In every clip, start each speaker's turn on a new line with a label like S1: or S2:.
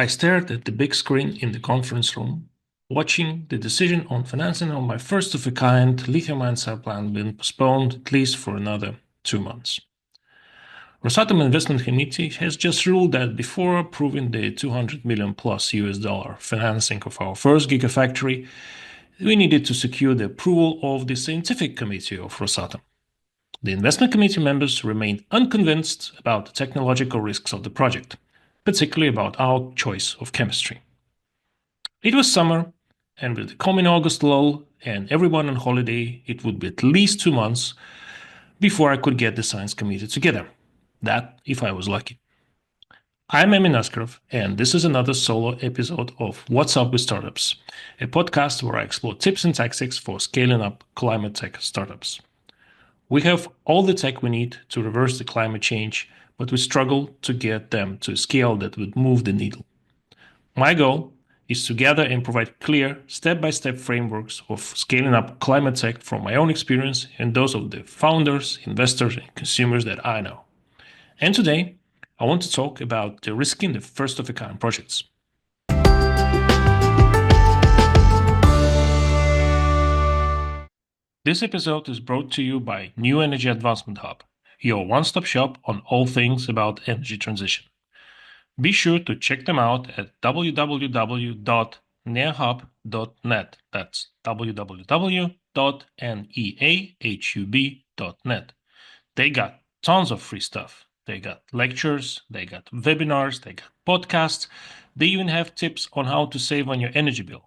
S1: I stared at the big screen in the conference room, watching the decision on financing of my first-of-a-kind lithium-ion cell plant being postponed at least for another 2 months. Rosatom Investment Committee has just ruled that before approving the 200 million plus US dollar financing of our first gigafactory, we needed to secure the approval of the scientific committee of Rosatom. The investment committee members remained unconvinced about the technological risks of the project, particularly about our choice of chemistry. It was summer, and with the coming August lull and everyone on holiday, it would be at least 2 months before I could get the science committee together. That if I was lucky. I'm Emin Askerov, and this is another solo episode of What's Up with Startups, a podcast where I explore tips and tactics for scaling up climate tech startups. We have all the tech we need to reverse the climate change, but we struggle to get them to a scale that would move the needle. My goal is to gather and provide clear, step-by-step frameworks of scaling up climate tech from my own experience and those of the founders, investors, and consumers that I know. And today, I want to talk about the risking the first-of-a-kind projects. This episode is brought to you by New Energy Advancement Hub, your one-stop shop on all things about energy transition. Be sure to check them out at www.neahub.net. That's www.neahub.net. They got tons of free stuff. They got lectures, they got webinars, they got podcasts. They even have tips on how to save on your energy bill.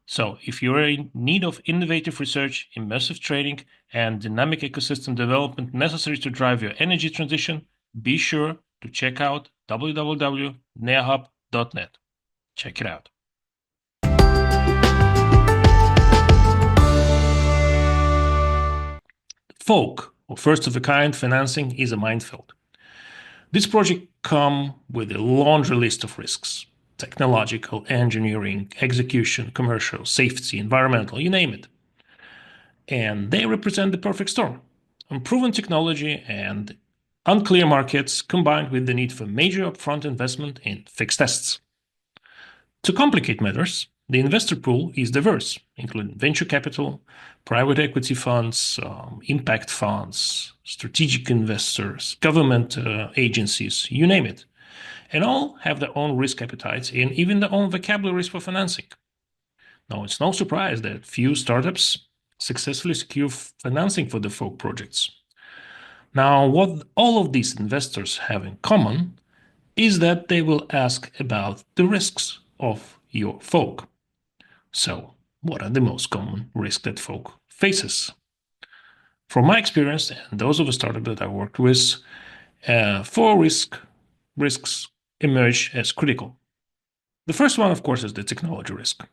S1: So if you're in need of innovative research, immersive training, and dynamic ecosystem development necessary to drive your energy transition, be sure to check out www.neahub.net. Check it out. FOAK, or first-of-a-kind financing, is a minefield. This project comes with a laundry list of risks: technological, engineering, execution, commercial, safety, environmental, you name it. And they represent the perfect storm: unproven technology and unclear markets combined with the need for major upfront investment in fixed tests. To complicate matters, the investor pool is diverse, including venture capital, private equity funds, impact funds, strategic investors, government agencies, you name it. And all have their own risk appetites and even their own vocabularies for financing. Now, it's no surprise that few startups successfully secure financing for the FOAK projects. Now, what all of these investors have in common is that they will ask about the risks of your FOAK. So, what are the most common risks that FOAK faces? From my experience and those of the startups that I worked with, four risks emerge as critical. The first one, of course, is the technology risk.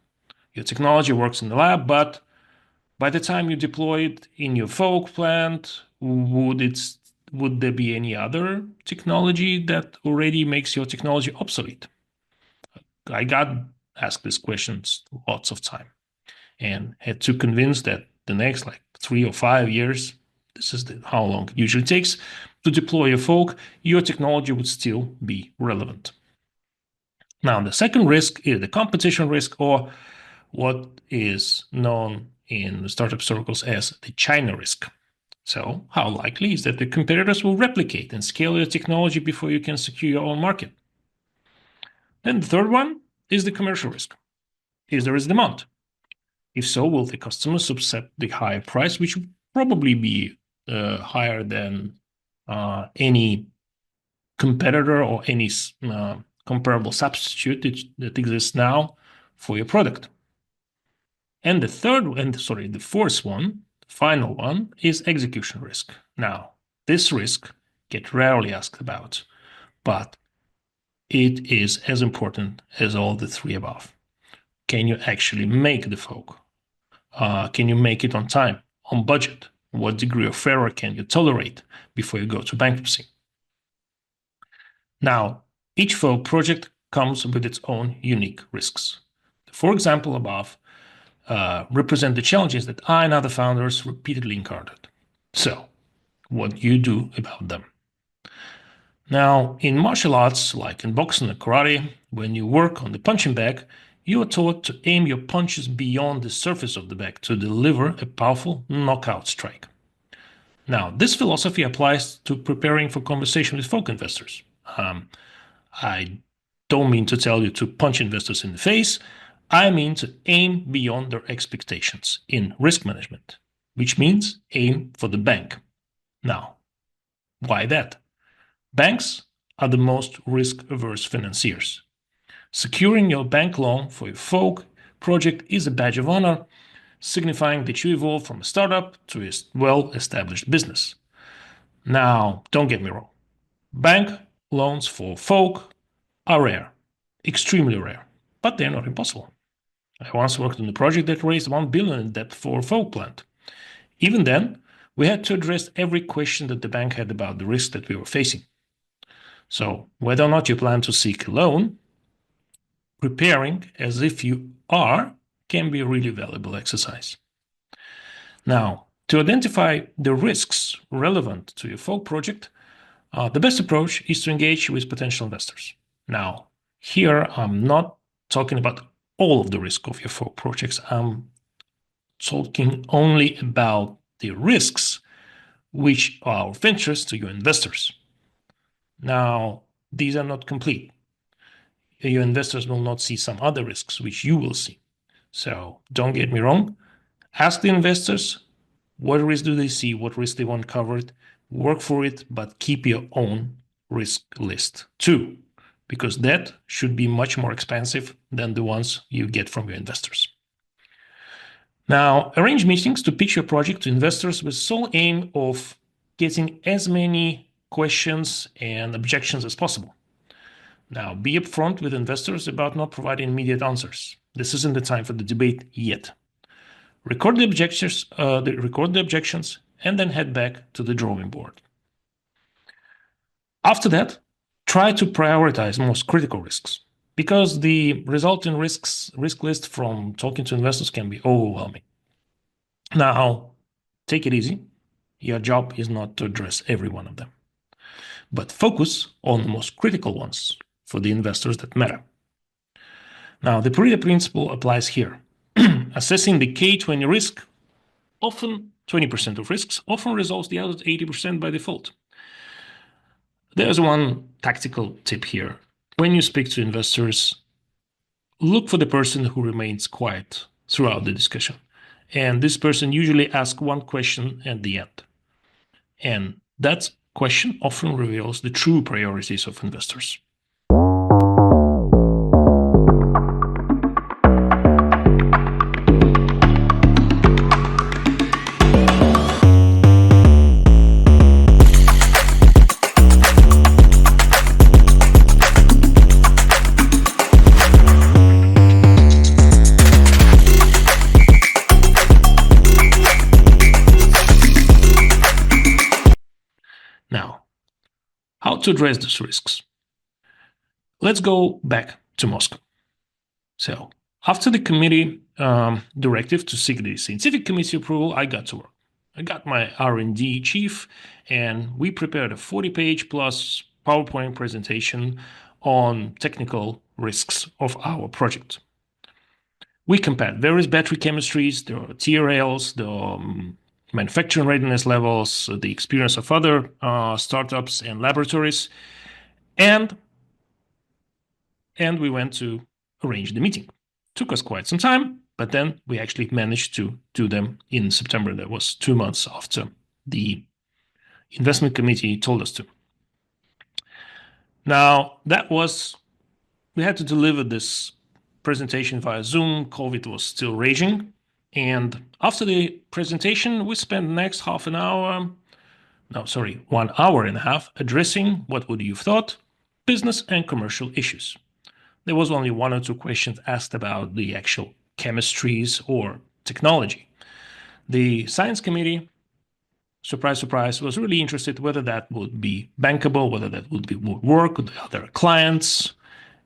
S1: Your technology works in the lab, but by the time you deploy it in your FOAK plant, would there be any other technology that already makes your technology obsolete? I got asked these questions lots of time and had to convince that the next 3 or 5 years, this is how long it usually takes to deploy a FOAK, your technology would still be relevant. Now, the second risk is the competition risk, or what is known in startup circles as the China risk. So, how likely is that the competitors will replicate and scale your technology before you can secure your own market? Then the third one is the commercial risk. Is there demand? If so, will the customers accept the higher price, which will probably be higher than any competitor or any comparable substitute that exists now for your product? And the fourth one, the final one, is execution risk. Now, this risk gets rarely asked about, but it is as important as all the three above. Can you actually make the FOAK? Can you make it on time, on budget? What degree of error can you tolerate before you go to bankruptcy? Now, each FOAK project comes with its own unique risks. The four examples above represent the challenges that I and other founders repeatedly encountered. So, what do you do about them? Now, in martial arts, like in boxing or karate, when you work on the punching bag, you are taught to aim your punches beyond the surface of the bag to deliver a powerful knockout strike. Now, this philosophy applies to preparing for conversation with FOAK investors. I don't mean to tell you to punch investors in the face. I mean to aim beyond their expectations in risk management, which means aim for the bank. Now, why that? Banks are the most risk-averse financiers. Securing your bank loan for your FOAK project is a badge of honor, signifying that you evolved from a startup to a well-established business. Now, don't get me wrong. Bank loans for FOAK are rare, extremely rare, but they're not impossible. I once worked on a project that raised $1 billion in debt for a FOAK plant. Even then, we had to address every question that the bank had about the risk that we were facing. So, whether or not you plan to seek a loan, preparing as if you are can be a really valuable exercise. Now, to identify the risks relevant to your FOAK project, the best approach is to engage with potential investors. Now, here I'm not talking about all of the risk of your FOAK projects. I'm talking only about the risks which are of interest to your investors. Now, these are not complete. Your investors will not see some other risks which you will see. So don't get me wrong. Ask the investors what risk do they see, what risk they want covered, work for it, but keep your own risk list too, because that should be much more expensive than the ones you get from your investors. Now, arrange meetings to pitch your project to investors with sole aim of getting as many questions and objections as possible. Now, be upfront with investors about not providing immediate answers. This isn't the time for the debate yet. Record the objections, and then head back to the drawing board. After that, try to prioritize most critical risks, because the resulting risk list from talking to investors can be overwhelming. Now, take it easy. Your job is not to address every one of them, but focus on the most critical ones for the investors that matter. Now, the Pareto principle applies here. Assessing the K20 risk, often 20% of risks, often resolves the other 80% by default. There's one tactical tip here. When you speak to investors, look for the person who remains quiet throughout the discussion. And this person usually asks one question at the end. And that question often reveals the true priorities of investors. Now, how to address these risks? Let's go back to Moscow. So, after the committee directive to seek the scientific committee approval, I got to work. I got my R&D chief, and we prepared a 40-page plus PowerPoint presentation on technical risks of our project. We compared various battery chemistries, the TRLs, the manufacturing readiness levels, the experience of other startups and laboratories, and we went to arrange the meeting. Took us quite some time, but then we actually managed to do them in September. That was 2 months after the investment committee told us to. Now, we had to deliver this presentation via Zoom. COVID was still raging. And after the presentation, we spent the next 1 hour and a half addressing what would you have thought, business and commercial issues. There was only 1 or 2 questions asked about the actual chemistries or technology. The science committee, surprise, surprise, was really interested whether that would be bankable, whether that would work with other clients,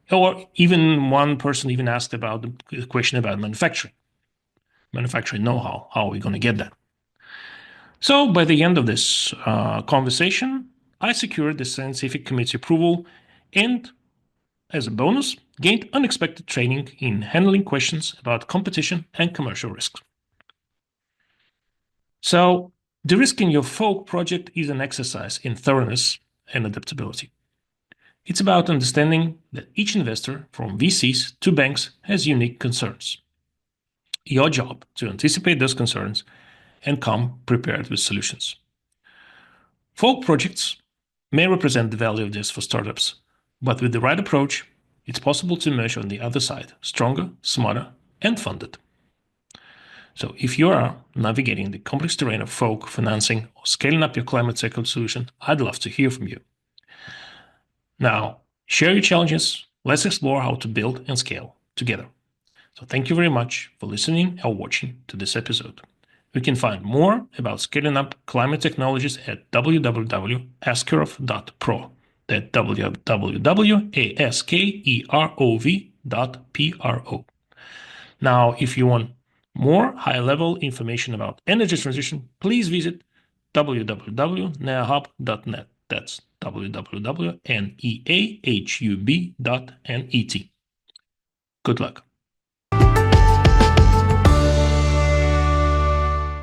S1: or even one person even asked about the question about manufacturing know-how. How are we going to get that? So by the end of this conversation, I secured the scientific committee approval and, as a bonus, gained unexpected training in handling questions about competition and commercial risks. So, de-risking your FOAK project is an exercise in thoroughness and adaptability. It's about understanding that each investor, from VCs to banks, has unique concerns. Your job to anticipate those concerns and come prepared with solutions. FOAK projects may represent the value of this for startups, but with the right approach, it's possible to emerge on the other side stronger, smarter, and funded. So if you are navigating the complex terrain of FOAK financing or scaling up your climate cycle solution, I'd love to hear from you. Now, share your challenges. Let's explore how to build and scale together. So thank you very much for listening or watching to this episode. You can find more about scaling up climate technologies at www.askerov.pro. That's www.askerov.pro. Now, if you want more high-level information about energy transition, please visit www.neahub.net. That's www.neahub.net. Good luck.